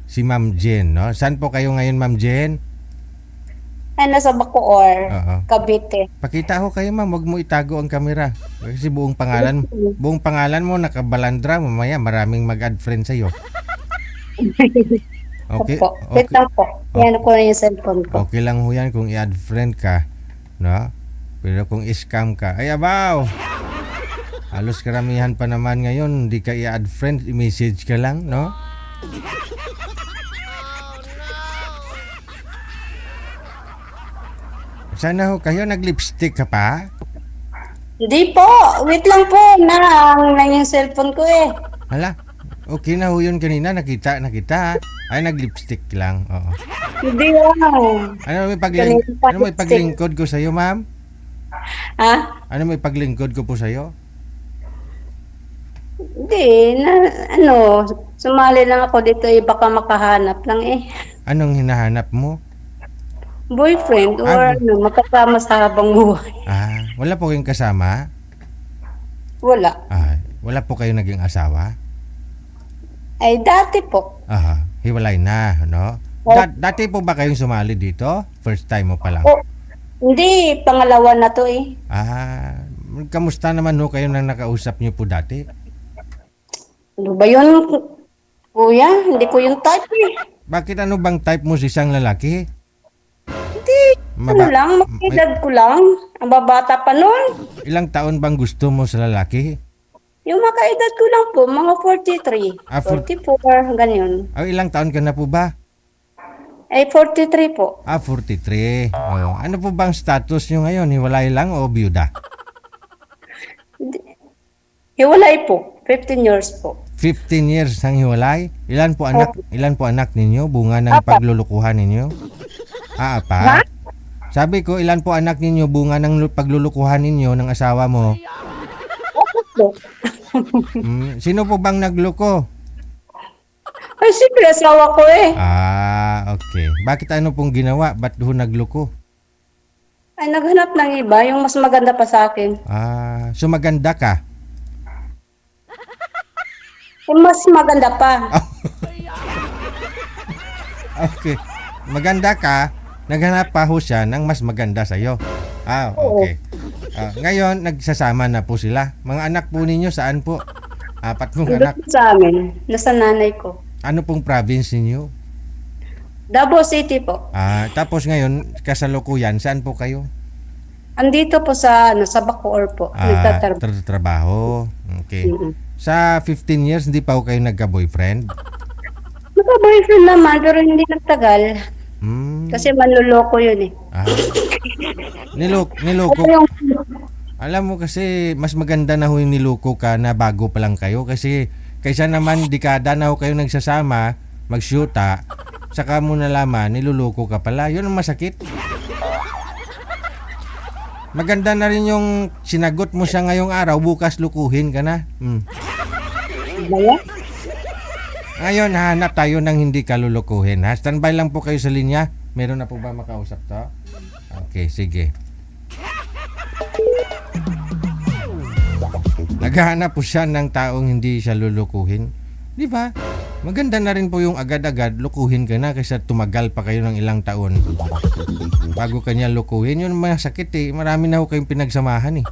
Si Ma'am Jen, no? Saan po kayo ngayon, Ma'am Jen? Ay, nasa Bacoor, Oo. Cavite. Pakita ko kayo, ma'am. Huwag mo itago ang kamera. Kasi buong pangalan mo nakabalandra. Mamaya maraming mag-add friend sa'yo. Okay? Opo. Wait Okay. lang po. Okay, Yan ko na yung cellphone ko. okay lang ho yan kung i-add friend ka. No? Pero kung scam ka, ay abaw! Halos karamihan pa naman ngayon, hindi ka i-add friend, i-message ka lang, no? Sana ho kayo nag-lipstick ka pa? Hindi po. Wait lang po. Lang yung cellphone ko eh. Hala, okay na ho yun kanina, nakita. Ay, nag-lipstick lang, oo. Hindi lang. Kanina pa Ano may lipstick. paglingkod ko sa'yo, ma'am? Ha? Ano may paglingkod ko po sa'yo? Hindi. Sumali lang ako dito eh. Baka makahanap lang eh. Anong hinahanap mo? Boyfriend Ah, or makasama sa habang buhay. wala po kayong kasama? Wala. Wala po kayo naging asawa? Ay, dati po. Hiwalay na, no? Oh. Dati po ba kayong sumali dito? First time mo pa lang? Oh, hindi. Pangalawa na to eh. Kamusta naman ho kayo nang nakausap niyo po dati? Ano ba yun, kuya? Hindi ko yung type eh. Bakit ano bang type mo sa isang lalaki? Hindi. Maba- Mag-edad ko lang. Ang babata pa nun. Ilang taon bang gusto mo sa lalaki? Yung makaedad ko lang po, mga 43, 44, ganyan. Ilang taon ka na po ba? Ay, 43 po. 43. Ano po bang status nyo ngayon? Hiwalay lang o byuda? Hiwalay po. 15 years po. 15 years ang hiwalay? Ilan po anak ninyo? Bunga ng Apat. paglulukuhan ninyo? Apat. Sabi ko, ilan po anak ninyo bunga ng paglulukuhan ninyo ng asawa mo? Po. Sino po bang nagluko? Ay, siyempre, asawa ko eh. Okay. Bakit ano pong ginawa? Ba't ho nagluko? Ay, naghanap ng iba, yung mas maganda pa sa akin. So maganda ka? Yung mas maganda pa. Okay. Maganda ka, naghanap pa ho siya ng mas maganda sa'yo. Okay. Ngayon, nagsasama na po sila. Mga anak po ninyo, saan po? 4 pong anak. Doon sa amin, nasa nanay ko. Ano pong province ninyo? Davao City po. Tapos ngayon, kasalukuyan, saan po kayo? Andito po sa Bacoor po. Nagtatrabaho. Trabaho. Okay. Mm-mm. Sa 15 years, hindi pa ho kayo nagka-boyfriend? Naka-boyfriend naman, pero hindi nagtagal. Hmm. Kasi manluloko yun eh. Niloko. Ano yung Alam mo kasi mas maganda na ho yung niloko ka na bago pa lang kayo kasi kaysa naman dekada na ho kayo nagsasama, magsyuta, saka mo nalaman niluloko ka pala. Yun ang masakit. Maganda na rin yung sinagot mo siya ngayong araw, bukas lukuhin ka na. Baya? Ngayon, hanap tayo ng hindi ka lulukuhin. Standby lang po kayo sa linya. Meron na po ba makausap to? Okay, sige. Naghahanap po siya ng taong hindi siya lulukuhin. Di ba? Maganda na rin po yung agad-agad lukuhin ka na kaysa tumagal pa kayo ng ilang taon. Bago kanya lukuhin, yun masakit eh. Marami na ho kayong pinagsamahan eh.